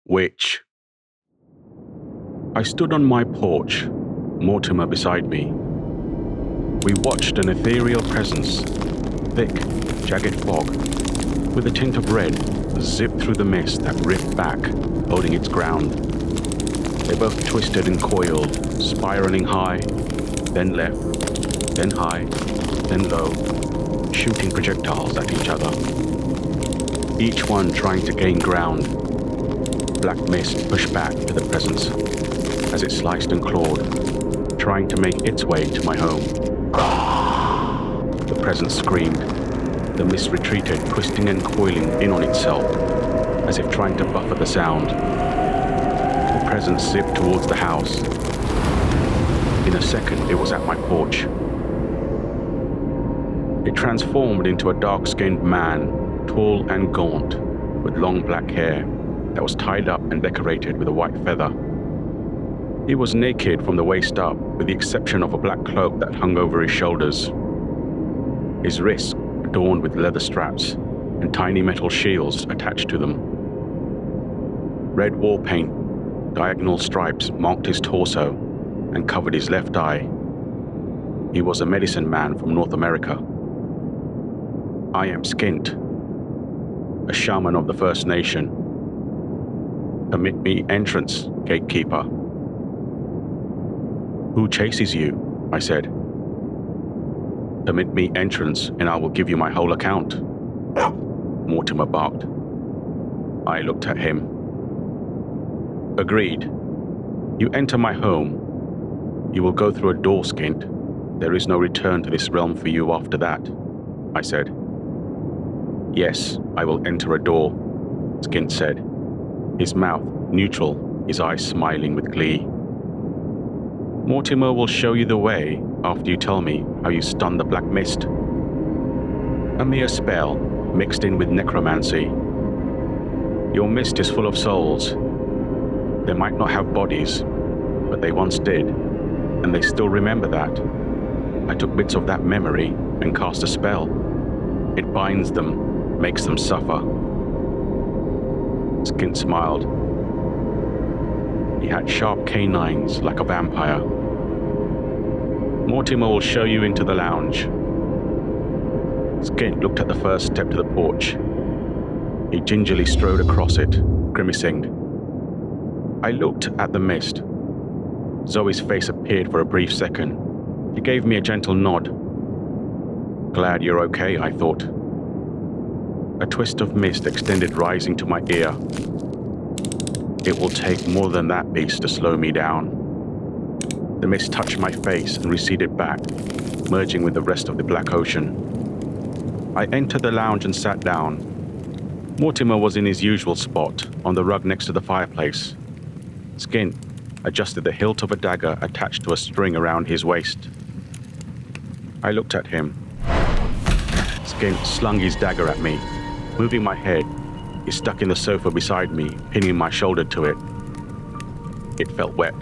Which? I stood on my porch, Mortimer beside me. We watched an ethereal presence, thick, jagged fog, with a tint of red, zip through the mist that ripped back, holding its ground. They both twisted and coiled, spiraling high, then left, then high, then low, shooting projectiles at each other. Each one trying to gain ground. Black mist pushed back to the presence as it sliced and clawed, trying to make its way to my home. The presence screamed. The mist retreated, twisting and coiling in on itself, as if trying to buffer the sound. The presence zipped towards the house. In a second, it was at my porch. It transformed into a dark-skinned man, tall and gaunt, with long black hair that was tied up and decorated with a white feather. He was naked from the waist up, with the exception of a black cloak that hung over his shoulders. His wrists adorned with leather straps and tiny metal shields attached to them. Red war paint, diagonal stripes marked his torso and covered his left eye. He was a medicine man from North America. I am Skint, a shaman of the First Nation. Permit me entrance, gatekeeper. Who chases you? I said. Permit me entrance, and I will give you my whole account. Mortimer barked. I looked at him. Agreed. You enter my home. You will go through a door, Skint. There is no return to this realm for you after that, I said. Yes, I will enter a door, Skint said, his mouth neutral, his eyes smiling with glee. Mortimer will show you the way after you tell me how you stunned the black mist. A mere spell mixed in with necromancy. Your mist is full of souls. They might not have bodies, but they once did, and they still remember that. I took bits of that memory and cast a spell. It binds them, makes them suffer. Skint smiled. He had sharp canines like a vampire. Mortimer will show you into the lounge. Skint looked at the first step to the porch. He gingerly strode across it, grimacing. I looked at the mist. Zoe's face appeared for a brief second. She gave me a gentle nod. Glad you're okay, I thought. A twist of mist extended, rising to my ear. It will take more than that beast to slow me down. The mist touched my face and receded back, merging with the rest of the black ocean. I entered the lounge and sat down. Mortimer was in his usual spot, on the rug next to the fireplace. Skint adjusted the hilt of a dagger attached to a string around his waist. I looked at him. Skint slung his dagger at me. Moving my head, he stuck in the sofa beside me, pinning my shoulder to it. It felt wet.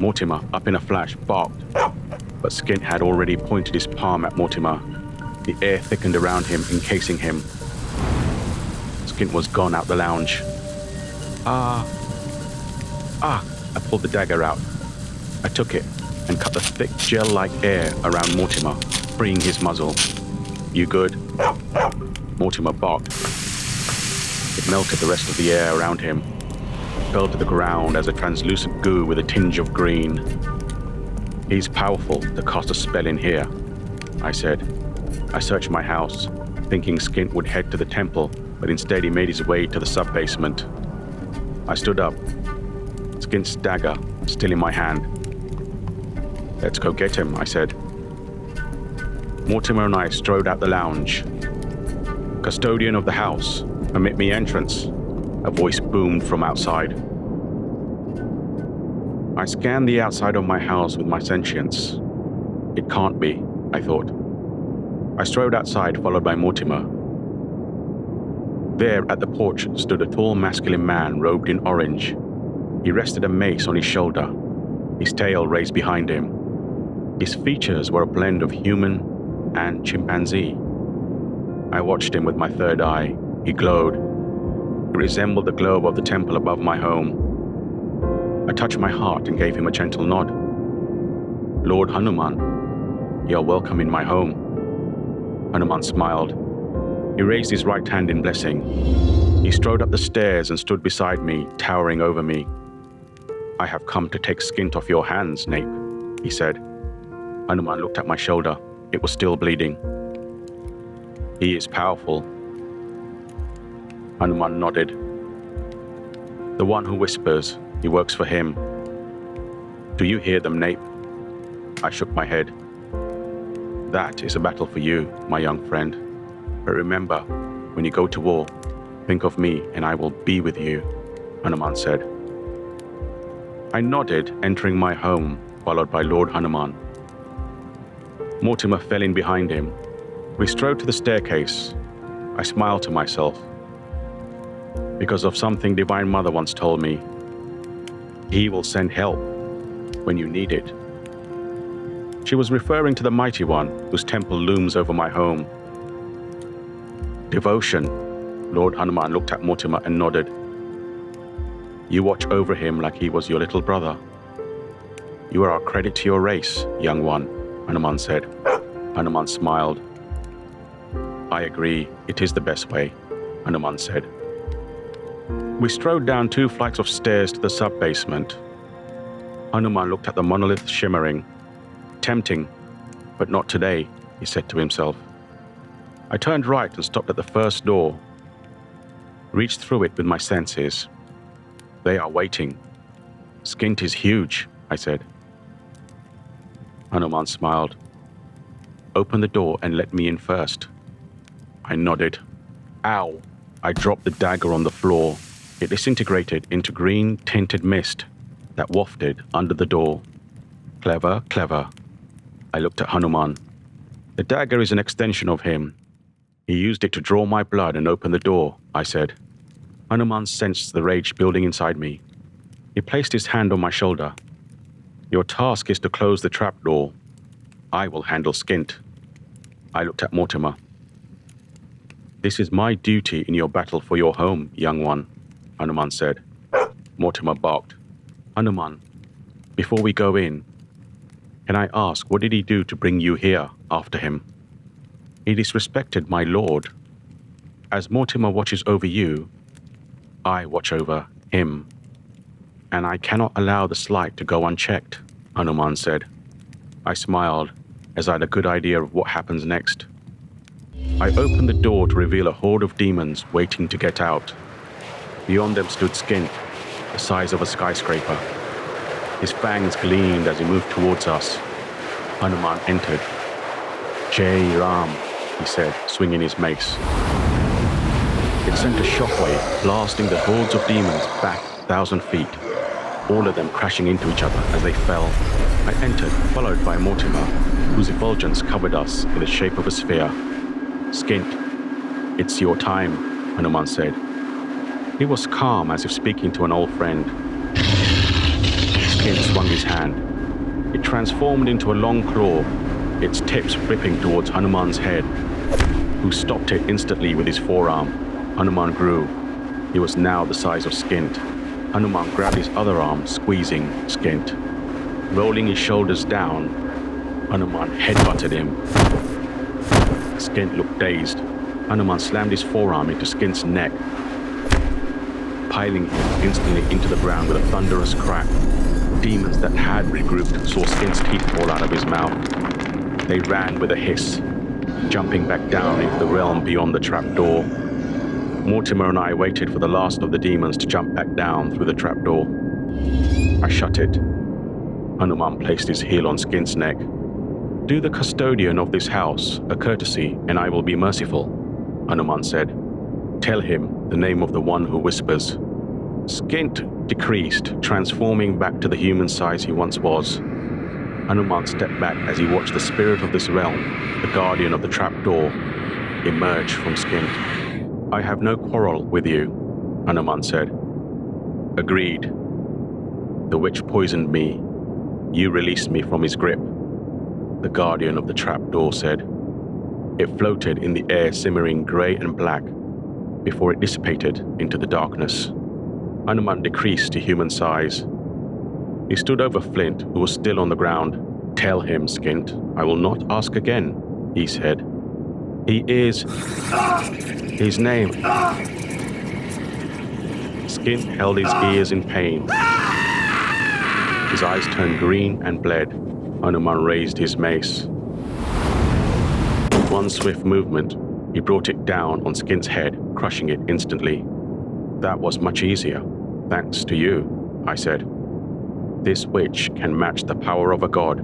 Mortimer, up in a flash, barked, but Skint had already pointed his palm at Mortimer. The air thickened around him, encasing him. Skint was gone out the lounge. I pulled the dagger out. I took it and cut the thick gel-like air around Mortimer, freeing his muzzle. You good? Mortimer barked. It melted the rest of the air around him, fell to the ground as a translucent goo with a tinge of green. He's powerful to cast a spell in here, I said. I searched my house, thinking Skint would head to the temple, but instead he made his way to the sub-basement. I stood up, Skint's dagger still in my hand. Let's go get him, I said. Mortimer and I strode out the lounge. Custodian of the house, permit me entrance, a voice boomed from outside. I scanned the outside of my house with my sentience. It can't be, I thought. I strode outside, followed by Mortimer. There at the porch stood a tall masculine man robed in orange. He rested a mace on his shoulder, his tail raised behind him. His features were a blend of human and chimpanzee. I watched him with my third eye. He glowed. It resembled the globe of the temple above my home. I touched my heart and gave him a gentle nod. Lord Hanuman, you are welcome in my home. Hanuman smiled. He raised his right hand in blessing. He strode up the stairs and stood beside me, towering over me. I have come to take Skint off your hands, Nape, he said. Hanuman looked at my shoulder. It was still bleeding. He is powerful. Hanuman nodded. The one who whispers, he works for him. Do you hear them, Nape? I shook my head. That is a battle for you, my young friend. But remember, when you go to war, think of me and I will be with you, Hanuman said. I nodded, entering my home, followed by Lord Hanuman. Mortimer fell in behind him. We strode to the staircase. I smiled to myself. Because of something Divine Mother once told me, He will send help when you need it. She was referring to the Mighty One, whose temple looms over my home. Devotion. Lord Hanuman looked at Mortimer and nodded. You watch over him like he was your little brother. You are a credit to your race, young one, Hanuman said. Hanuman smiled. I agree, it is the best way, Hanuman said. We strode down 2 flights of stairs to the sub-basement. Hanuman looked at the monolith shimmering. Tempting, but not today, he said to himself. I turned right and stopped at the first door. Reached through it with my senses. They are waiting. Skint is huge, I said. Hanuman smiled. Open the door and let me in first. I nodded. Ow! I dropped the dagger on the floor. It disintegrated into green tinted mist that wafted under the door. Clever, clever. I looked at Hanuman. The dagger is an extension of him. He used it to draw my blood and open the door, I said. Hanuman sensed the rage building inside me. He placed his hand on my shoulder. Your task is to close the trapdoor. I will handle Skint. I looked at Mortimer. This is my duty in your battle for your home, young one, Hanuman said. Mortimer barked. Hanuman, before we go in, can I ask what did he do to bring you here after him? He disrespected my lord. As Mortimer watches over you, I watch over him. And I cannot allow the slight to go unchecked, Hanuman said. I smiled, as I had a good idea of what happens next. I opened the door to reveal a horde of demons waiting to get out. Beyond them stood Skint, the size of a skyscraper. His fangs gleamed as he moved towards us. Hanuman entered. Jai Ram, he said, swinging his mace. It sent a shockwave, blasting the hordes of demons back 1,000 feet, all of them crashing into each other as they fell. I entered, followed by Mortimer, whose effulgence covered us in the shape of a sphere. Skint, it's your time, Hanuman said. He was calm, as if speaking to an old friend. Skint swung his hand. It transformed into a long claw, its tips ripping towards Hanuman's head, who stopped it instantly with his forearm. Hanuman grew. He was now the size of Skint. Hanuman grabbed his other arm, squeezing Skint. Rolling his shoulders down, Hanuman headbutted him. Skint looked dazed. Hanuman slammed his forearm into Skint's neck, piling him instantly into the ground with a thunderous crack. Demons that had regrouped saw Skint's teeth fall out of his mouth. They ran with a hiss, jumping back down into the realm beyond the trapdoor. Mortimer and I waited for the last of the demons to jump back down through the trapdoor. I shut it. Hanuman placed his heel on Skint's neck. Do the custodian of this house a courtesy, and I will be merciful, Hanuman said. Tell him the name of the one who whispers. Skint decreased, transforming back to the human size he once was. Hanuman stepped back as he watched the spirit of this realm, the guardian of the trapdoor, emerge from Skint. I have no quarrel with you, Hanuman said. Agreed. The witch poisoned me. You released me from his grip, the guardian of the trapdoor said. It floated in the air, simmering grey and black. before it dissipated into the darkness. Hanuman decreased to human size. He stood over Flint, who was still on the ground. "Tell him, Skint, I will not ask again," he said. "He is... his name..." Skint held his ears in pain. His eyes turned green and bled. Hanuman raised his mace. With one swift movement, he brought it down on Skint's head, crushing it instantly. "That was much easier, thanks to you," I said. "This witch can match the power of a god,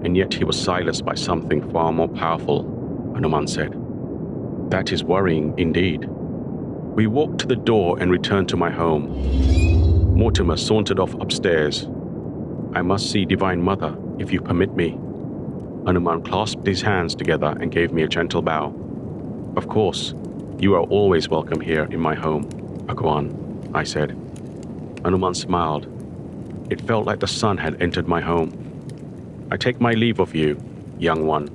and yet he was silenced by something far more powerful," Hanuman said. "That is worrying indeed." We walked to the door and returned to my home. Mortimer sauntered off upstairs. "I must see Divine Mother, if you permit me." Hanuman clasped his hands together and gave me a gentle bow. "Of course, you are always welcome here in my home, Bhagwan," I said. Hanuman smiled. It felt like the sun had entered my home. "I take my leave of you, young one.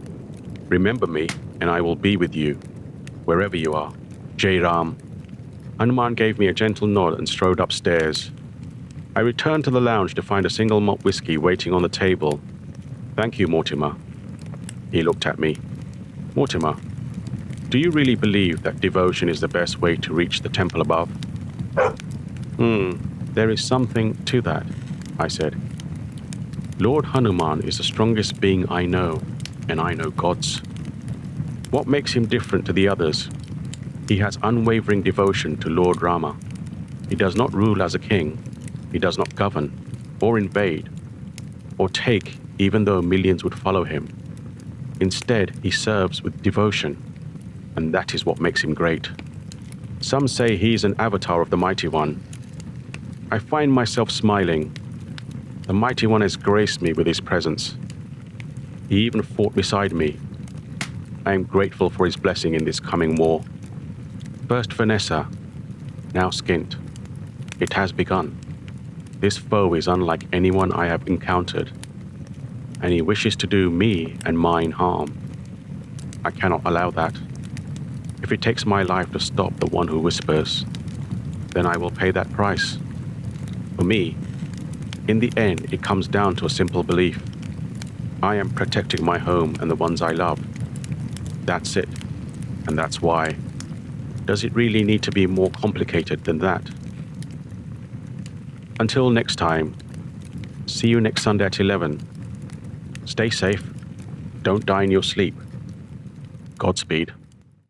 Remember me, and I will be with you, wherever you are. Jai Ram." Hanuman gave me a gentle nod and strode upstairs. I returned to the lounge to find a single malt whiskey waiting on the table. "Thank you, Mortimer." He looked at me. "Mortimer, do you really believe that devotion is the best way to reach the temple above?" There is something to that," I said. "Lord Hanuman is the strongest being I know, and I know gods. What makes him different to the others? He has unwavering devotion to Lord Rama. He does not rule as a king. He does not govern, or invade, or take, even though millions would follow him. Instead, he serves with devotion, and that is what makes him great. Some say he is an avatar of the Mighty One. I find myself smiling. The Mighty One has graced me with his presence. He even fought beside me. I am grateful for his blessing in this coming war. First Vanessa, now Skint. It has begun. This foe is unlike anyone I have encountered, and he wishes to do me and mine harm. I cannot allow that. If it takes my life to stop the one who whispers, then I will pay that price. For me, in the end, it comes down to a simple belief. I am protecting my home and the ones I love. That's it, and that's why. Does it really need to be more complicated than that? Until next time, see you next Sunday at 11. Stay safe. Don't die in your sleep. Godspeed.